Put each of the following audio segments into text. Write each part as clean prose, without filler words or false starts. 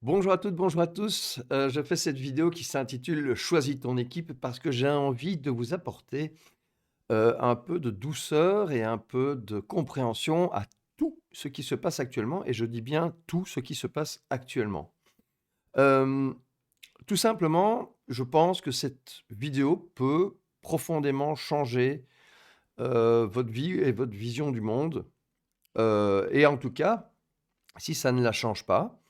Bonjour à toutes, bonjour à tous. Je fais cette vidéo qui s'intitule «Choisis ton équipe» parce que j'ai envie de vous apporter, un peu de douceur et un peu de compréhension à tout ce qui se passe actuellement et je dis bien tout ce qui se passe actuellement. Hem, Tout simplement, je pense que cette vidéo peut profondément changer, votre vie et votre vision du monde, et en tout cas, si ça ne la change pas,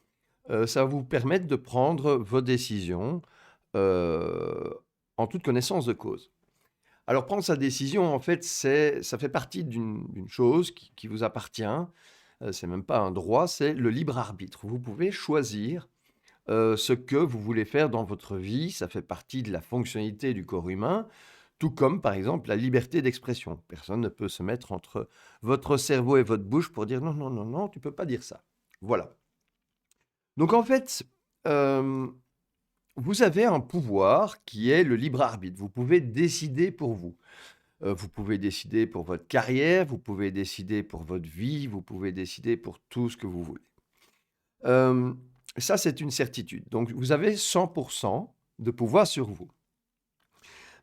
ça va vous permettre de prendre vos décisions, heu, en toute connaissance de cause. Alors prendre sa décision, en fait, ça fait partie d'une chose qui vous appartient, c'est même pas un droit, c'est le libre arbitre. Vous pouvez choisir, ce que vous voulez faire dans votre vie, ça fait partie de la fonctionnalité du corps humain, tout comme, par exemple, la liberté d'expression. Personne ne peut se mettre entre votre cerveau et votre bouche pour dire: «Non, non, non, non, tu peux pas dire ça». Voilà. Donc en fait, hem vous avez un pouvoir qui est le libre arbitre. Vous pouvez décider pour vous. Vous pouvez décider pour votre carrière, vous pouvez décider pour votre vie, vous pouvez décider pour tout ce que vous voulez. Hem, Ça, c'est une certitude. Donc vous avez 100 de pouvoir sur vous.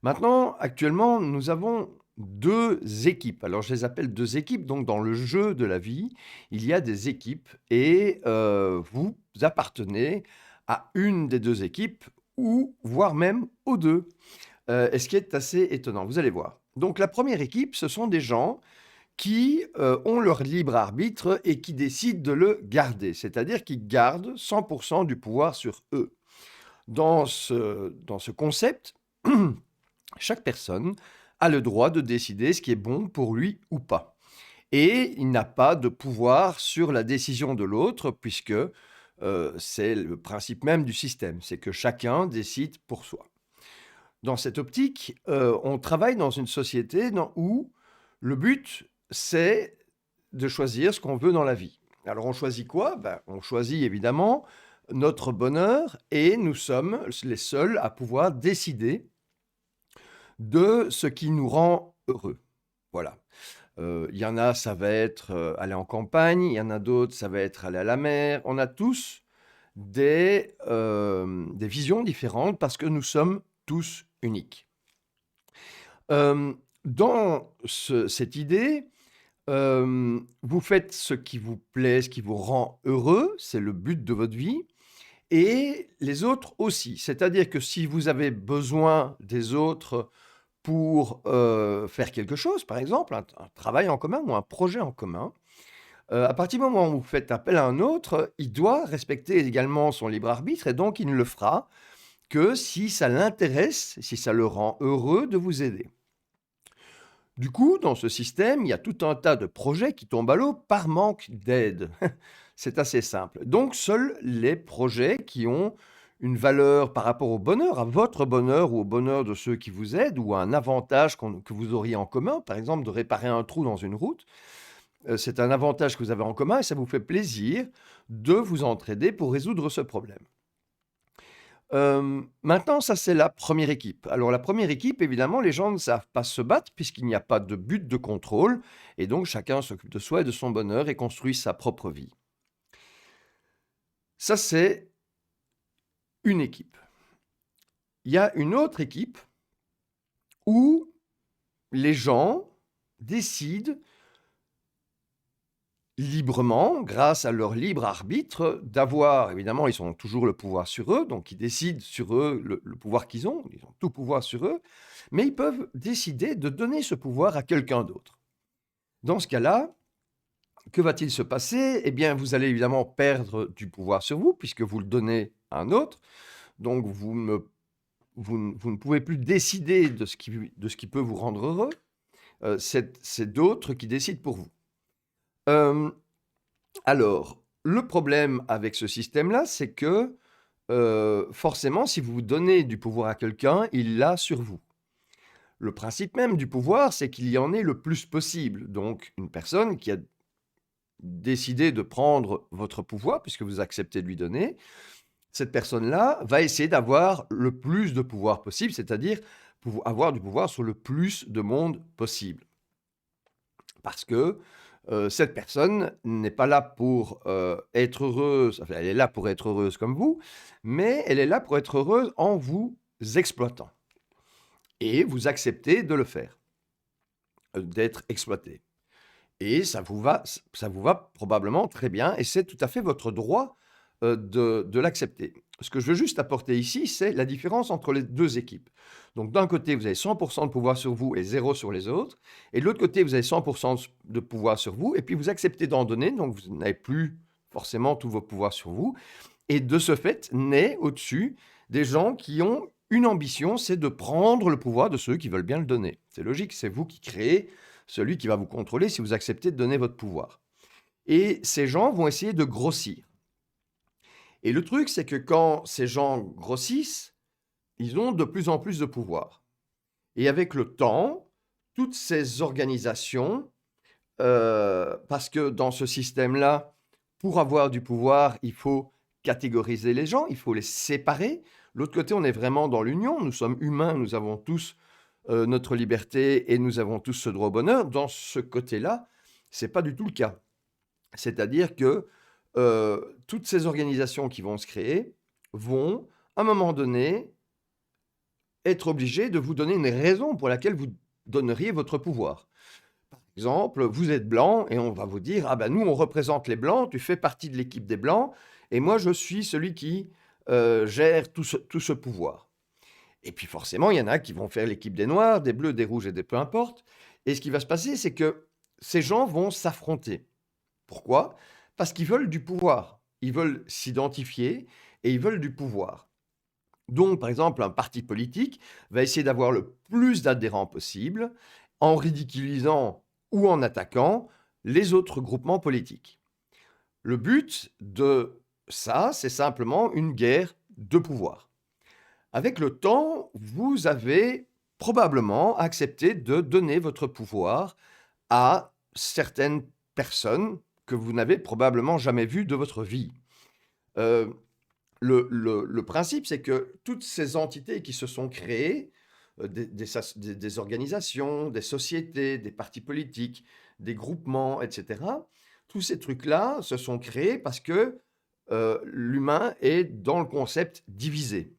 Maintenant, actuellement, nous avons 2 équipes. Alors je les appelle 2 équipes, donc dans le jeu de la vie, il y a des équipes et vous appartenez à une des 2 équipes ou voire même aux 2. Et ce qui est assez étonnant, vous allez voir. Donc la première équipe, ce sont des gens qui, ont leur libre arbitre et qui décident de le garder. C'est-à-dire qu'ils gardent 100 du pouvoir sur eux. Dans ce concept, chaque personne a le droit de décider ce qui est bon pour lui ou pas. Et il n'a pas de pouvoir sur la décision de l'autre puisque, c'est le principe même du système, c'est que chacun décide pour soi. Dans cette optique, on travaille dans une société où le but, c'est de choisir ce qu'on veut dans la vie. Alors on choisit quoi? Ben, on choisit évidemment notre bonheur et nous sommes les seuls à pouvoir décider de ce qui nous rend heureux. Voilà. Il y en a, ça va être, aller en campagne, il y en a d'autres, ça va être aller à la mer. On a tous des visions différentes parce que nous sommes tous uniques. Dans cette idée, vous faites ce qui vous plaît, ce qui vous rend heureux, c'est le but de votre vie et les autres aussi. C'est-à-dire que si vous avez besoin des autres pour, faire quelque chose, par exemple, un travail en commun ou un projet en commun, à partir du moment où vous faites appel à un autre, il doit respecter également son libre arbitre et donc il ne le fera que si ça l'intéresse, si ça le rend heureux de vous aider. Du coup, dans ce système, il y a tout un tas de projets qui tombent à l'eau par manque d'aide. C'est assez simple. Donc, seuls les projets qui ont une valeur par rapport au bonheur, à votre bonheur ou au bonheur de ceux qui vous aident, ou à un avantage que vous auriez en commun, par exemple de réparer un trou dans une route, c'est un avantage que vous avez en commun et ça vous fait plaisir de vous entraider pour résoudre ce problème. Maintenant, ça, c'est la première équipe. Alors la première équipe, évidemment, les gens ne savent pas se battre puisqu'il n'y a pas de but de contrôle et donc chacun s'occupe de soi et de son bonheur et construit sa propre vie. Ça, c'est une équipe. Il y a une autre équipe où les gens décident librement, grâce à leur libre arbitre, d'avoir évidemment, ils ont toujours le pouvoir sur eux, donc ils décident sur eux le pouvoir qu'ils ont tout pouvoir sur eux, mais ils peuvent décider de donner ce pouvoir à quelqu'un d'autre. Dans ce cas-là, que va-t-il se passer? Eh bien, vous allez évidemment perdre du pouvoir sur vous, puisque vous le donnez à un autre, donc vous ne pouvez plus décider de ce qui peut vous rendre heureux, c'est d'autres qui décident pour vous. Hem Alors, le problème avec ce système-là, c'est que, forcément, si vous donnez du pouvoir à quelqu'un, il l'a sur vous. Le principe même du pouvoir, c'est qu'il y en ait le plus possible. Donc une personne qui a décidé de prendre votre pouvoir, puisque vous acceptez de lui donner, cette personne-là va essayer d'avoir le plus de pouvoir possible, c'est-à-dire avoir du pouvoir sur le plus de monde possible. Parce que, cette personne n'est pas là pour, être heureuse, enfin, elle est là pour être heureuse comme vous, mais elle est là pour être heureuse en vous exploitant et vous acceptez de le faire, d'être exploité et ça vous va probablement très bien et c'est tout à fait votre droit, de l'accepter. Ce que je veux juste apporter ici, c'est la différence entre les 2 équipes. Donc d'un côté, vous avez 100 de pouvoir sur vous et 0 sur les autres et de l'autre côté, vous avez 100 de pouvoir sur vous et puis vous acceptez d'en donner, donc vous n'avez plus forcément tous vos pouvoirs sur vous et de ce fait, naît au-dessus des gens qui ont une ambition, c'est de prendre le pouvoir de ceux qui veulent bien le donner. C'est logique, c'est vous qui créez celui qui va vous contrôler si vous acceptez de donner votre pouvoir et ces gens vont essayer de grossir. Et le truc, c'est que quand ces gens grossissent, ils ont de plus en plus de pouvoir. Et avec le temps, toutes ces organisations, parce que dans ce système-là, pour avoir du pouvoir, il faut catégoriser les gens, il faut les séparer. L'autre côté, on est vraiment dans l'union, nous sommes humains, nous avons tous notre liberté et nous avons tous ce droit au bonheur. Dans ce côté-là, c'est pas du tout le cas. C'est-à-dire que toutes ces organisations qui vont se créer vont, à un moment donné, être obligées de vous donner une raison pour laquelle vous donneriez votre pouvoir. Par exemple, vous êtes blanc et on va vous dire: «Ah ben nous, on représente les blancs, tu fais partie de l'équipe des blancs et moi, je suis celui qui, gère tout ce pouvoir». Et puis forcément, il y en a qui vont faire l'équipe des noirs, des bleus, des rouges et des peu importe. Et ce qui va se passer, c'est que ces gens vont s'affronter. Pourquoi? Parce qu'ils veulent du pouvoir. Ils veulent s'identifier et ils veulent du pouvoir. Donc, par exemple, un parti politique va essayer d'avoir le plus d'adhérents possible en ridiculisant ou en attaquant les autres groupements politiques. Le but de ça, c'est simplement une guerre de pouvoir. Avec le temps, vous avez probablement accepté de donner votre pouvoir à certaines personnes que vous n'avez probablement jamais vues de votre vie. Heu, le principe, c'est que toutes ces entités qui se sont créées, des organisations, des sociétés, des partis politiques, des groupements et cetera, tous ces trucs-là se sont créés parce que, l'humain est dans le concept divisé.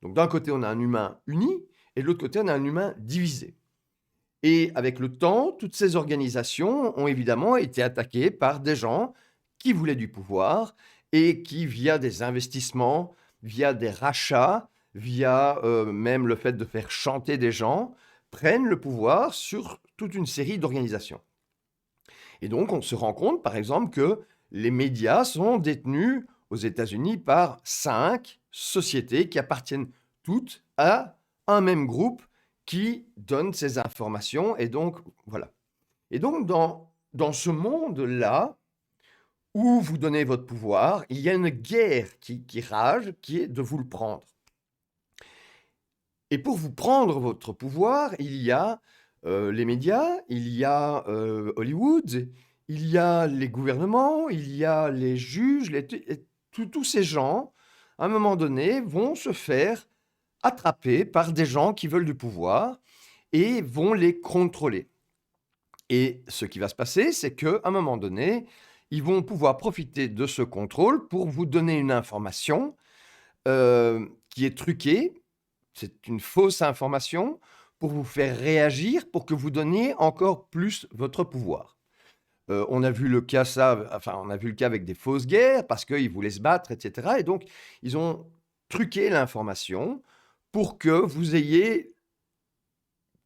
Donc d'un côté, on a un humain uni et de l'autre côté, on a un humain divisé. Et avec le temps, toutes ces organisations ont évidemment été attaquées par des gens qui voulaient du pouvoir et qui, via des investissements, via des rachats, via même le fait de faire chanter des gens, prennent le pouvoir sur toute une série d'organisations. Et donc, on se rend compte, par exemple, que les médias sont détenus aux États-Unis par 5 sociétés qui appartiennent toutes à un même groupe qui donne ces informations. Et donc, voilà. Et donc, dans ce monde-là, où vous donnez votre pouvoir, il y a une guerre qui rage, qui est de vous le prendre. Et pour vous prendre votre pouvoir, il y a les médias, il y a Hollywood, il y a les gouvernements, il y a les juges, et tous ces gens, à un moment donné, vont se faire attraper par des gens qui veulent du pouvoir et vont les contrôler. Et ce qui va se passer, c'est qu'à un moment donné, ils vont pouvoir profiter de ce contrôle pour vous donner une information qui est truquée. C'est une fausse information pour vous faire réagir, pour que vous donniez encore plus votre pouvoir. On a vu le cas on a vu le cas avec des fausses guerres parce qu'ils voulaient se battre et cetera et donc ils ont truqué l'information pour que vous ayez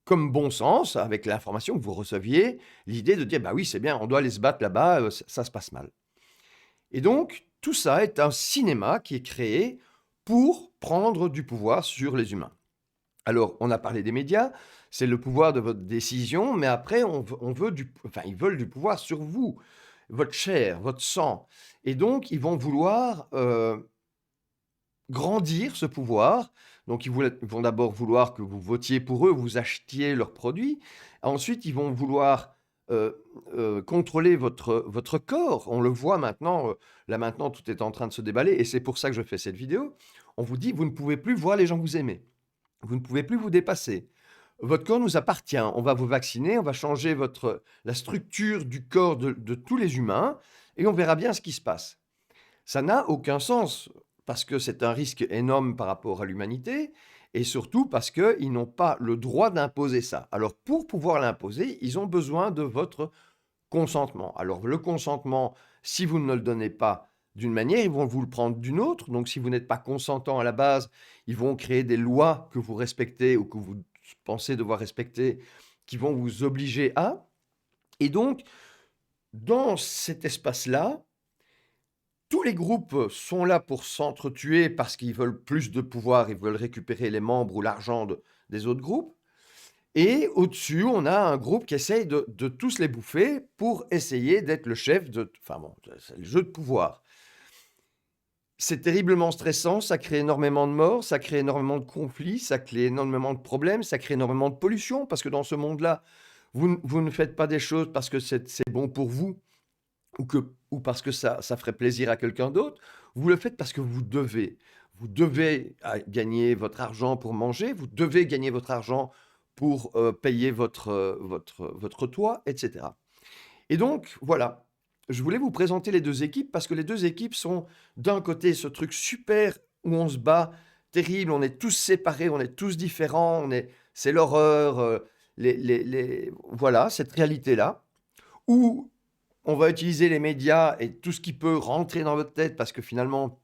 comme bon sens, avec l'information que vous receviez, l'idée de dire: «Bah oui, c'est bien, on doit aller se battre là-bas, ça se passe mal». Et donc tout ça est un cinéma qui est créé pour prendre du pouvoir sur les humains. Alors, on a parlé des médias, c'est le pouvoir de votre décision, mais après on veut ils veulent du pouvoir sur vous, votre chair, votre sang et donc ils vont vouloir, grandir ce pouvoir. Donc ils vont d'abord vouloir que vous votiez pour eux, vous achetiez leurs produits. Ensuite, ils vont vouloir, contrôler votre corps. On le voit maintenant, là maintenant tout est en train de se déballer et c'est pour ça que je fais cette vidéo. On vous dit: «Vous ne pouvez plus voir les gens que vous aimez». Vous ne pouvez plus vous dépasser. Votre corps nous appartient. On va vous vacciner, on va changer la structure du corps de tous les humains et on verra bien ce qui se passe. Ça n'a aucun sens parce que c'est un risque énorme par rapport à l'humanité et surtout parce qu'ils n'ont pas le droit d'imposer ça. Alors pour pouvoir l'imposer, ils ont besoin de votre consentement. Alors le consentement, si vous ne le donnez pas d'une manière, ils vont vous le prendre d'une autre. Donc si vous n'êtes pas consentant à la base, ils vont créer des lois que vous respectez ou que vous pensez devoir respecter, qui vont vous obliger à. Et donc, dans cet espace-là, tous les groupes sont là pour s'entretuer parce qu'ils veulent plus de pouvoir, ils veulent récupérer les membres ou l'argent des autres groupes. Et au-dessus, on a un groupe qui essaye de tous les bouffer pour essayer d'être le chef de... Enfin bon, c'est le jeu de pouvoir. C'est terriblement stressant, ça crée énormément de morts, ça crée énormément de conflits, ça crée énormément de problèmes, ça crée énormément de pollution, parce que dans ce monde-là, vous ne faites pas des choses parce que c'est bon pour vous ou parce que ça ferait plaisir à quelqu'un d'autre, vous le faites parce que vous devez. Vous devez gagner votre argent pour manger, vous devez gagner votre argent pour payer votre toit, etc. Et donc, voilà, je voulais vous présenter les deux équipes parce que les deux équipes sont d'un côté ce truc super où on se bat, terrible, on est tous séparés, on est tous différents, c'est l'horreur, voilà, cette réalité-là, où on va utiliser les médias et tout ce qui peut rentrer dans votre tête parce que finalement,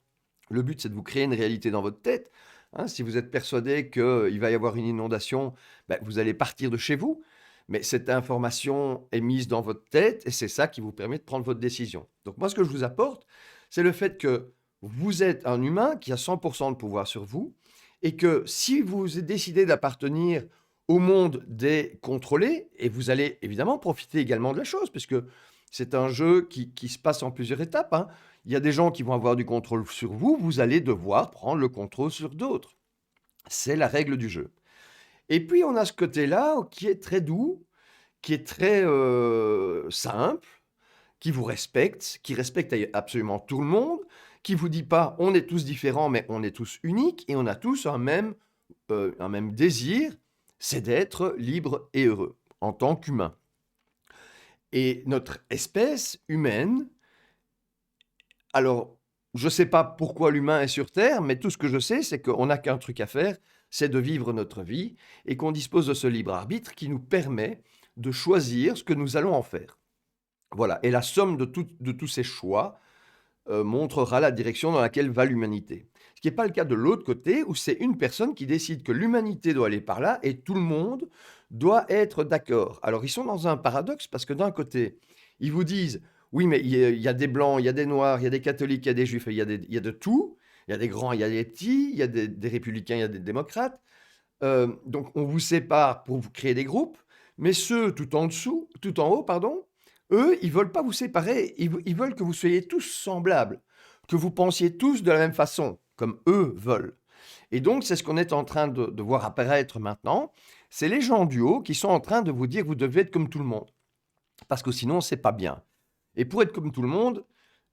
le but, c'est de vous créer une réalité dans votre tête. Hein. Si vous êtes persuadé qu'il va y avoir une inondation, ben, vous allez partir de chez vous. Mais cette information est mise dans votre tête et c'est ça qui vous permet de prendre votre décision. Donc moi, ce que je vous apporte, c'est le fait que vous êtes un humain qui a 100% de pouvoir sur vous et que si vous décidez d'appartenir au monde des contrôlés, et vous allez évidemment profiter également de la chose, puisque c'est un jeu qui se passe en plusieurs étapes. Hein. Il y a des gens qui vont avoir du contrôle sur vous, vous allez devoir prendre le contrôle sur d'autres. C'est la règle du jeu. Et puis on a ce côté-là qui est très doux, qui est très simple, qui vous respecte, qui respecte absolument tout le monde, qui vous dit pas on est tous différents mais on est tous uniques et on a tous un même désir, c'est d'être libre et heureux en tant qu'humain. Et notre espèce humaine, alors je ne sais pas pourquoi l'humain est sur Terre, mais tout ce que je sais, c'est qu'on n'a qu'un truc à faire, c'est de vivre notre vie et qu'on dispose de ce libre arbitre qui nous permet de choisir ce que nous allons en faire. Voilà, et la somme de tous ces choix montrera la direction dans laquelle va l'humanité. Ce qui n'est pas le cas de l'autre côté, où c'est une personne qui décide que l'humanité doit aller par là et tout le monde doit être d'accord. Alors ils sont dans un paradoxe parce que d'un côté, ils vous disent, oui mais il y a des blancs, il y a des noirs, il y a des catholiques, il y a des juifs, il y a de tout, il y a des grands, il y a des petits, il y a des républicains, il y a des démocrates. Donc on vous sépare pour vous créer des groupes, mais ceux tout en dessous, tout en haut, pardon, eux, ils veulent pas vous séparer, ils veulent que vous soyez tous semblables, que vous pensiez tous de la même façon, comme eux veulent. Et donc c'est ce qu'on est en train de voir apparaître maintenant, c'est les gens du haut qui sont en train de vous dire: «Vous devez être comme tout le monde», parce que sinon c'est pas bien. Et pour être comme tout le monde,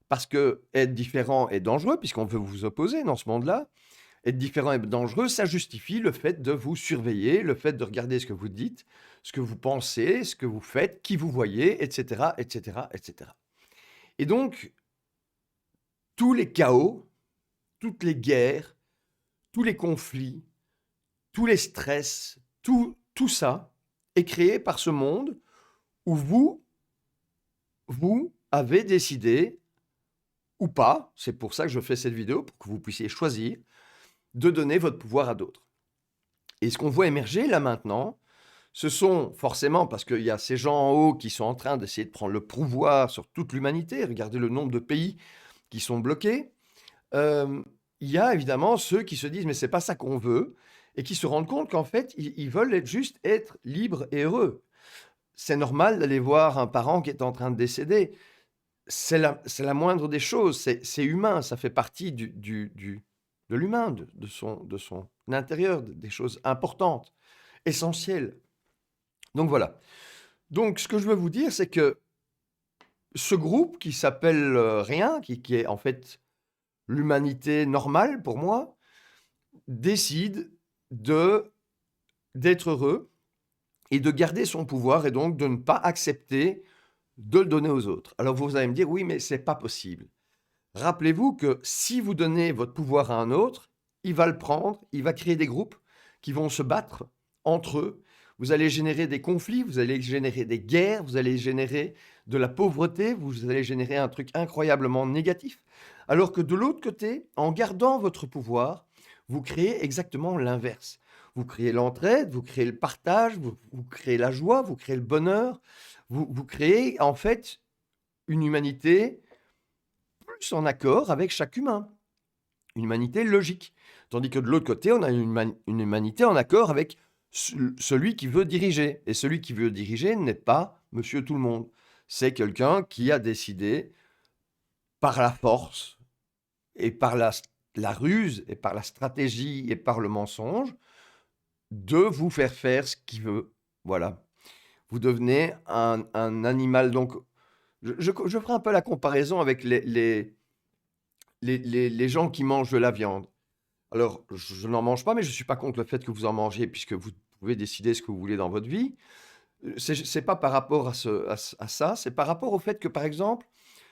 parce qu'être différent est dangereux, puisqu'on veut vous opposer dans ce monde-là, être différent et dangereux, ça justifie le fait de vous surveiller, le fait de regarder ce que vous dites, ce que vous pensez, ce que vous faites, qui vous voyez, etc., etc., etc. Et donc, tous les chaos, toutes les guerres, tous les conflits, tous les stress, tout ça est créé par ce monde où vous avez décidé, ou pas, c'est pour ça que je fais cette vidéo, pour que vous puissiez choisir, de donner votre pouvoir à d'autres. Et ce qu'on voit émerger là maintenant, ce sont forcément, parce qu'il y a ces gens en haut qui sont en train d'essayer de prendre le pouvoir sur toute l'humanité, regardez le nombre de pays qui sont bloqués, il y a évidemment ceux qui se disent: «Mais c'est pas ça qu'on veut» et qui se rendent compte qu'en fait, ils veulent juste être libres et heureux. C'est normal d'aller voir un parent qui est en train de décéder. C'est la moindre des choses, c'est humain, ça fait partie de l'humain, de son intérieur, des choses importantes, essentielles. Donc voilà. Donc ce que je veux vous dire, c'est que ce groupe qui s'appelle, rien, qui est en fait l'humanité normale pour moi, décide de d'être heureux et de garder son pouvoir et donc de ne pas accepter de le donner aux autres. Alors vous allez me dire: «Oui, mais c'est pas possible». Rappelez-vous que si vous donnez votre pouvoir à un autre, il va le prendre, il va créer des groupes qui vont se battre entre eux. Vous allez générer des conflits, vous allez générer des guerres, vous allez générer de la pauvreté, vous allez générer un truc incroyablement négatif. Alors que de l'autre côté, en gardant votre pouvoir, vous créez exactement l'inverse. Vous créez l'entraide, vous créez le partage, vous créez la joie, vous créez le bonheur, vous créez en fait une humanité plus en accord avec chaque humain, une humanité logique. Tandis que de l'autre côté, on a une humanité en accord avec celui qui veut diriger. Et celui qui veut diriger n'est pas monsieur tout le monde. C'est quelqu'un qui a décidé, par la force et par la ruse et par la stratégie et par le mensonge, de vous faire ce qu'il veut. Voilà. Vous devenez un animal. Donc, je ferai un peu la comparaison avec les gens qui mangent de la viande. Alors, je n'en mange pas, mais je ne suis pas contre le fait que vous en mangiez, puisque vous pouvez décider ce que vous voulez dans votre vie. C'est pas par rapport à ça, c'est par rapport au fait que, par exemple,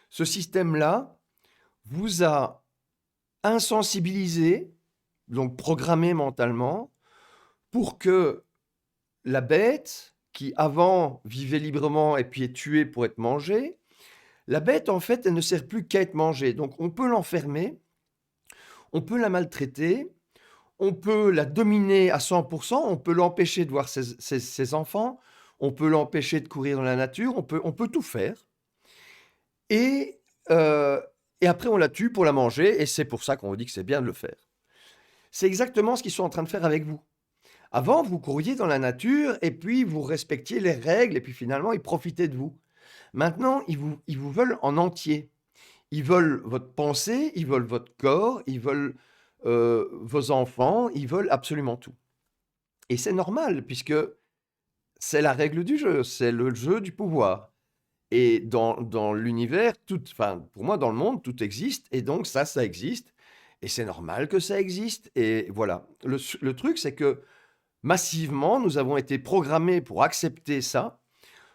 ce système-là vous a insensibilisé, donc programmé mentalement, pour que la bête, qui avant vivait librement et puis est tuée pour être mangée, la bête, en fait, elle ne sert plus qu'à être mangée. Donc, on peut l'enfermer, on peut la maltraiter, on peut la dominer à 100%, on peut l'empêcher de voir ses enfants, on peut l'empêcher de courir dans la nature, on peut tout faire. Et, euh, et après, on la tue pour la manger, et c'est pour ça qu'on vous dit que c'est bien de le faire. C'est exactement ce qu'ils sont en train de faire avec vous. Avant, vous couriez dans la nature, et puis vous respectiez les règles, et puis finalement, ils profitaient de vous. Maintenant, ils vous veulent en entier. Ils veulent votre pensée, ils veulent votre corps, ils veulent vos enfants, ils veulent absolument tout. Et c'est normal, puisque c'est la règle du jeu, c'est le jeu du pouvoir. Et dans l'univers, enfin, pour moi, dans le monde, tout existe, et donc ça existe, et c'est normal que ça existe, et voilà. Le truc, c'est que massivement, nous avons été programmés pour accepter ça,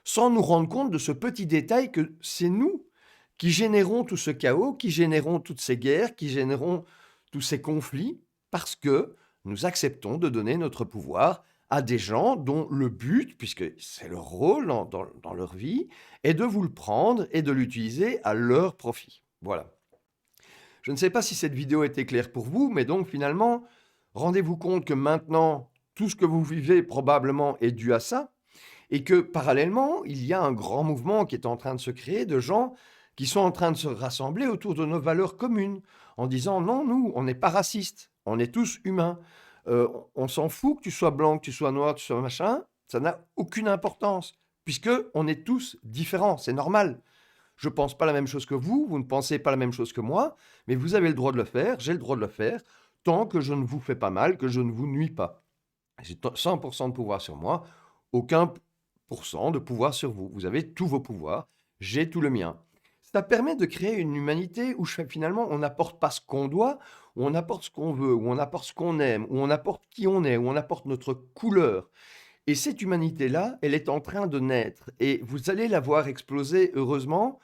sans nous rendre compte de ce petit détail que c'est nous qui générons tout ce chaos, qui générons toutes ces guerres, qui générons tous ces conflits, parce que nous acceptons de donner notre pouvoir à des gens dont le but, puisque c'est leur rôle dans leur vie, est de vous le prendre et de l'utiliser à leur profit. Voilà. Je ne sais pas si cette vidéo était claire pour vous, mais donc finalement, rendez-vous compte que maintenant, tout ce que vous vivez probablement est dû à ça, et que parallèlement, il y a un grand mouvement qui est en train de se créer de gens qui sont en train de se rassembler autour de nos valeurs communes, en disant non, nous, on n'est pas racistes, on est tous humains. On s'en fout que tu sois blanc, que tu sois noir, que tu sois machin, ça n'a aucune importance, puisque on est tous différents, c'est normal. Je ne pense pas la même chose que vous ne pensez pas la même chose que moi, mais vous avez le droit de le faire, j'ai le droit de le faire, tant que je ne vous fais pas mal, que je ne vous nuis pas. J'ai 100% de pouvoir sur moi, aucun pourcent de pouvoir sur vous. Vous avez tous vos pouvoirs, j'ai tout le mien. Ça permet de créer une humanité où finalement on n'apporte pas ce qu'on doit, où on apporte ce qu'on veut, où on apporte ce qu'on aime, où on apporte qui on est, où on apporte notre couleur. Et cette humanité-là, elle est en train de naître. Et vous allez la voir exploser, heureusement,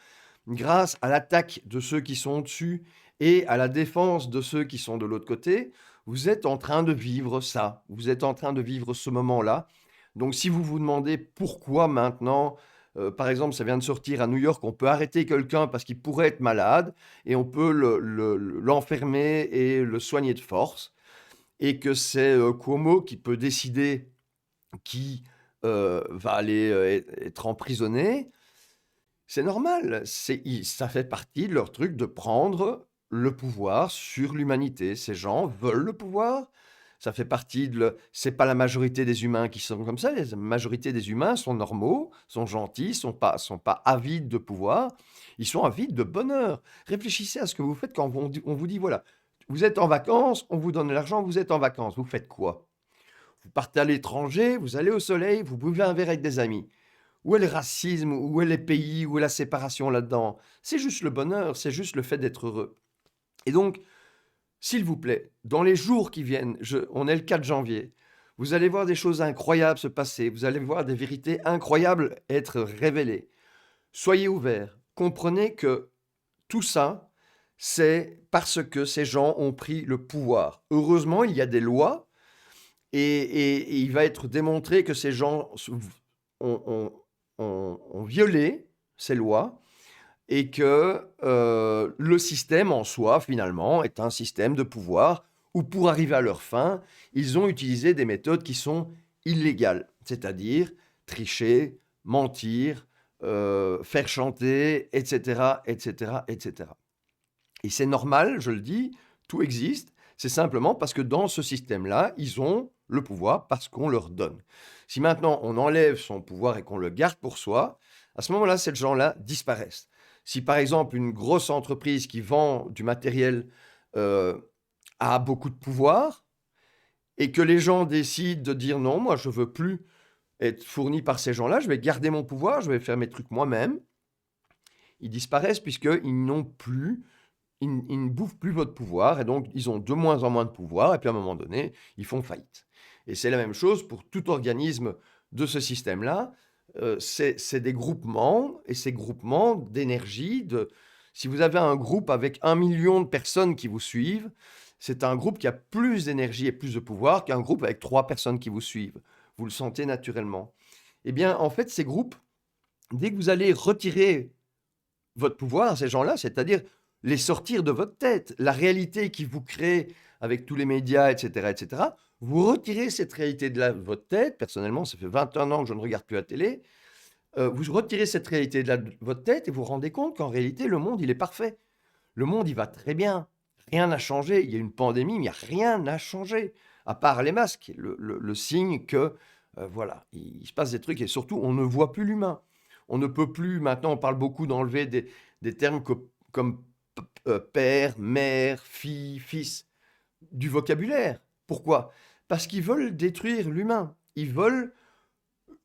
grâce à l'attaque de ceux qui sont au-dessus et à la défense de ceux qui sont de l'autre côté. Vous êtes en train de vivre ça. Vous êtes en train de vivre ce moment-là. Donc si vous vous demandez pourquoi maintenant, par exemple, ça vient de sortir à New York, on peut arrêter quelqu'un parce qu'il pourrait être malade et on peut l'enfermer et le soigner de force, et que c'est Cuomo qui peut décider qui va aller être emprisonné, c'est normal. Ça fait partie de leur truc de prendre le pouvoir sur l'humanité. Ces gens veulent le pouvoir. Ça fait partie c'est pas la majorité des humains qui sont comme ça. La majorité des humains sont normaux, sont gentils, sont pas avides de pouvoir. Ils sont avides de bonheur. Réfléchissez à ce que vous faites quand on vous dit, voilà, vous êtes en vacances, on vous donne de l'argent, vous êtes en vacances. Vous faites quoi? Vous partez à l'étranger, vous allez au soleil, vous buvez un verre avec des amis. Où est le racisme? Où est les pays? Où est la séparation là-dedans? C'est juste le bonheur, c'est juste le fait d'être heureux. Et donc, s'il vous plaît, dans les jours qui viennent, on est le 4 janvier, Vous allez voir des choses incroyables se passer, vous allez voir des vérités incroyables être révélées. Soyez ouverts, comprenez que tout ça, c'est parce que ces gens ont pris le pouvoir. Heureusement, il y a des lois et il va être démontré que ces gens ont violé ces lois et que le système en soi, finalement, est un système de pouvoir où pour arriver à leur fin, ils ont utilisé des méthodes qui sont illégales, c'est-à-dire tricher, mentir, faire chanter, etc., etc., etc. Et c'est normal, je le dis, tout existe. C'est simplement parce que dans ce système-là, ils ont le pouvoir parce qu'on leur donne. Si maintenant on enlève son pouvoir et qu'on le garde pour soi, à ce moment-là, ces gens-là disparaissent. Si par exemple une grosse entreprise qui vend du matériel euh, a beaucoup de pouvoir et que les gens décident de dire non, moi je veux plus être fourni par ces gens-là, je vais garder mon pouvoir, je vais faire mes trucs moi-même, ils disparaissent puisqu'ils n'ont plus ils ne bouffent plus votre pouvoir et donc ils ont de moins en moins de pouvoir et puis à un moment donné, ils font faillite. Et c'est la même chose pour tout organisme de ce système-là. C'est des groupements et ces groupements d'énergie. Si vous avez un groupe avec 1 million de personnes qui vous suivent, c'est un groupe qui a plus d'énergie et plus de pouvoir qu'un groupe avec 3 personnes qui vous suivent. Vous le sentez naturellement. Eh bien, en fait, ces groupes, dès que vous allez retirer votre pouvoir à ces gens-là, c'est-à-dire les sortir de votre tête. La réalité qui vous crée avec tous les médias, etc., etc., vous retirez cette réalité votre tête. Personnellement, ça fait 21 ans que je ne regarde plus la télé. Vous retirez cette réalité de votre tête et vous vous rendez compte qu'en réalité, le monde, il est parfait. Le monde, il va très bien. Rien n'a changé. Il y a une pandémie, mais rien n'a changé. À part les masques, le signe que, voilà, il se passe des trucs et surtout, on ne voit plus l'humain. On ne peut plus, maintenant, on parle beaucoup d'enlever des termes comme père, mère, fille, fils, du vocabulaire. Pourquoi? Parce qu'ils veulent détruire l'humain. Ils veulent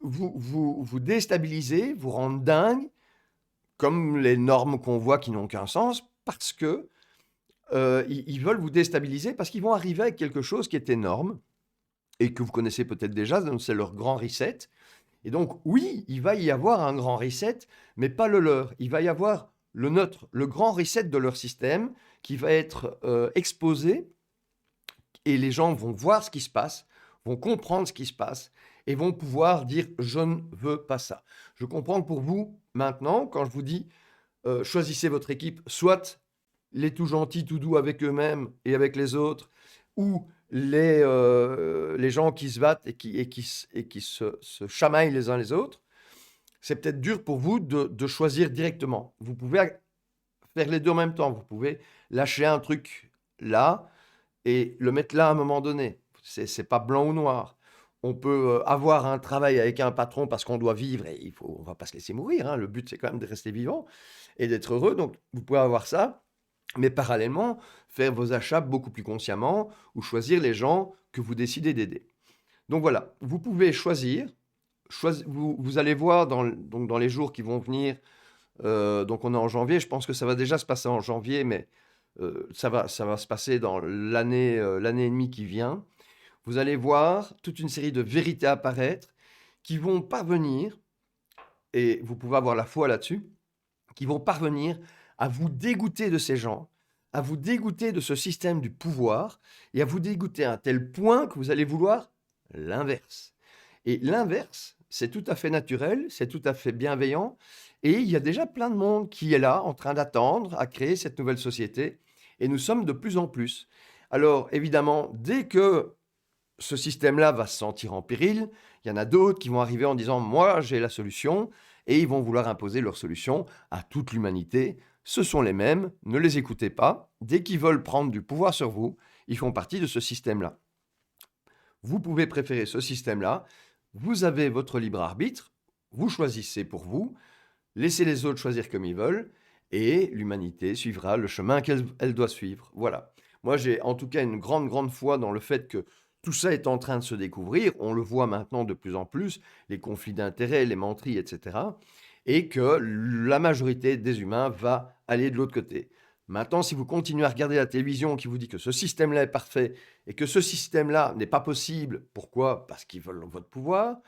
vous déstabiliser, vous rendre dingue, comme les normes qu'on voit qui n'ont qu'un sens, parce que ils veulent vous déstabiliser, parce qu'ils vont arriver avec quelque chose qui est énorme, et que vous connaissez peut-être déjà, c'est leur grand reset. Et donc, oui, il va y avoir un grand reset, mais pas le leur. Il va y avoir le nôtre, le grand reset de leur système qui va être exposé et les gens vont voir ce qui se passe, vont comprendre ce qui se passe et vont pouvoir dire je ne veux pas ça. Je comprends que pour vous, maintenant, quand je vous dis choisissez votre équipe, soit les tout gentils, tout doux avec eux-mêmes et avec les autres, ou les gens qui se battent et qui se chamaillent les uns les autres, c'est peut-être dur pour vous de choisir directement. Vous pouvez faire les deux en même temps. Vous pouvez lâcher un truc là et le mettre là à un moment donné. C'est pas blanc ou noir. On peut avoir un travail avec un patron parce qu'on doit vivre et on va pas se laisser mourir, hein. Le but, c'est quand même de rester vivant et d'être heureux. Donc, vous pouvez avoir ça, mais parallèlement, faire vos achats beaucoup plus consciemment ou choisir les gens que vous décidez d'aider. Donc voilà, vous pouvez choisir. Vous allez voir donc dans les jours qui vont venir, donc on est en janvier, je pense que ça va déjà se passer en janvier, mais ça va se passer dans l'année et demie qui vient. Vous allez voir toute une série de vérités apparaître qui vont parvenir, et vous pouvez avoir la foi là-dessus, qui vont parvenir à vous dégoûter de ces gens, à vous dégoûter de ce système du pouvoir, et à vous dégoûter à un tel point que vous allez vouloir l'inverse. Et l'inverse, c'est tout à fait naturel, c'est tout à fait bienveillant, et il y a déjà plein de monde qui est là, en train d'attendre à créer cette nouvelle société, et nous sommes de plus en plus. Alors, évidemment, dès que ce système-là va se sentir en péril, il y en a d'autres qui vont arriver en disant « moi, j'ai la solution », et ils vont vouloir imposer leur solution à toute l'humanité. Ce sont les mêmes, ne les écoutez pas. Dès qu'ils veulent prendre du pouvoir sur vous, ils font partie de ce système-là. Vous pouvez préférer ce système-là, vous avez votre libre arbitre, vous choisissez pour vous, laissez les autres choisir comme ils veulent, et l'humanité suivra le chemin qu'elle doit suivre. Voilà. Moi, j'ai en tout cas une grande, grande foi dans le fait que tout ça est en train de se découvrir. On le voit maintenant de plus en plus, les conflits d'intérêts, les menteries, etc. Et que la majorité des humains va aller de l'autre côté. Maintenant, si vous continuez à regarder la télévision qui vous dit que ce système-là est parfait et que ce système-là n'est pas possible, pourquoi? Parce qu'ils veulent votre pouvoir,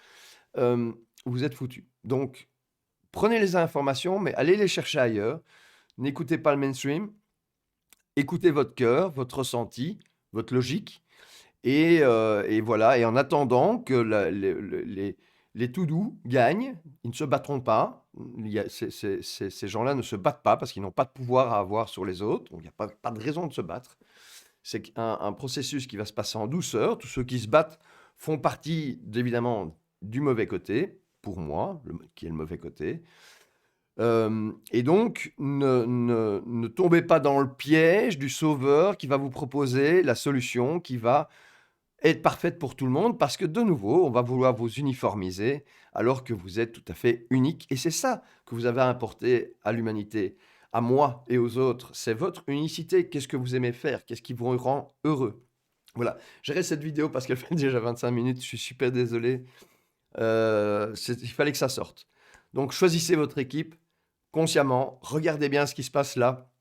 hem, vous êtes foutus. Donc prenez les informations, mais allez les chercher ailleurs. N'écoutez pas le mainstream, écoutez votre cœur, votre ressenti, votre logique et voilà et en attendant que la les tout doux gagnent, ils ne se battront pas. Il y a ces gens-là ne se battent pas parce qu'ils n'ont pas de pouvoir à avoir sur les autres, donc il n'y a pas de raison de se battre. C'est un processus qui va se passer en douceur. Tous ceux qui se battent font partie, évidemment, du mauvais côté, pour moi, qui est le mauvais côté. Et donc, ne tombez pas dans le piège du sauveur qui va vous proposer la solution qui va être parfaite pour tout le monde, parce que de nouveau, on va vouloir vous uniformiser alors que vous êtes tout à fait unique. Et c'est ça que vous avez à apporter à l'humanité, à moi et aux autres. C'est votre unicité. Qu'est-ce que vous aimez faire? Qu'est-ce qui vous rend heureux? Voilà, j'arrête cette vidéo parce qu'elle fait déjà 25 minutes. Je suis super désolé. Il fallait que ça sorte. Donc, choisissez votre équipe consciemment. Regardez bien ce qui se passe là.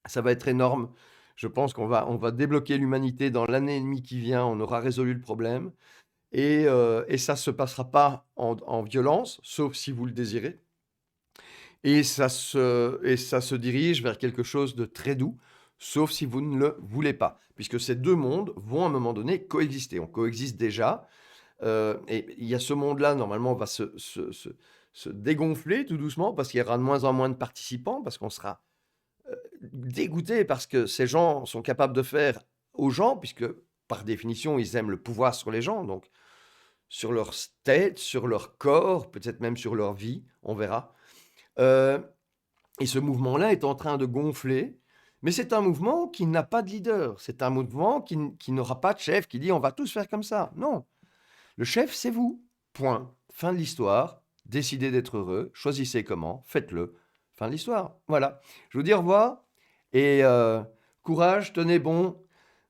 Ça va être énorme. Je pense qu'on va débloquer l'humanité dans l'année et demie qui vient. On aura résolu le problème. Et ça ne se passera pas en violence, sauf si vous le désirez. Et ça se dirige vers quelque chose de très doux, sauf si vous ne le voulez pas. Puisque ces deux mondes vont à un moment donné coexister. On coexiste déjà. Et il y a ce monde-là, normalement, va se dégonfler tout doucement parce qu'il y aura de moins en moins de participants, parce qu'on sera dégoûté parce que ces gens sont capables de faire aux gens, puisque par définition, ils aiment le pouvoir sur les gens, donc sur leur tête, sur leur corps, peut-être même sur leur vie, on verra. Euh, et ce mouvement-là est en train de gonfler, mais c'est un mouvement qui n'a pas de leader, c'est un mouvement qui n'aura pas de chef, qui dit on va tous faire comme ça. Non, le chef, c'est vous. Point. Fin de l'histoire. Décidez d'être heureux. Choisissez comment. Faites-le. Fin de l'histoire. Voilà. Je vous dis au revoir. Et courage, tenez bon.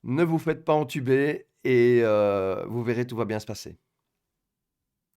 Ne vous faites pas entuber. Et vous verrez, tout va bien se passer.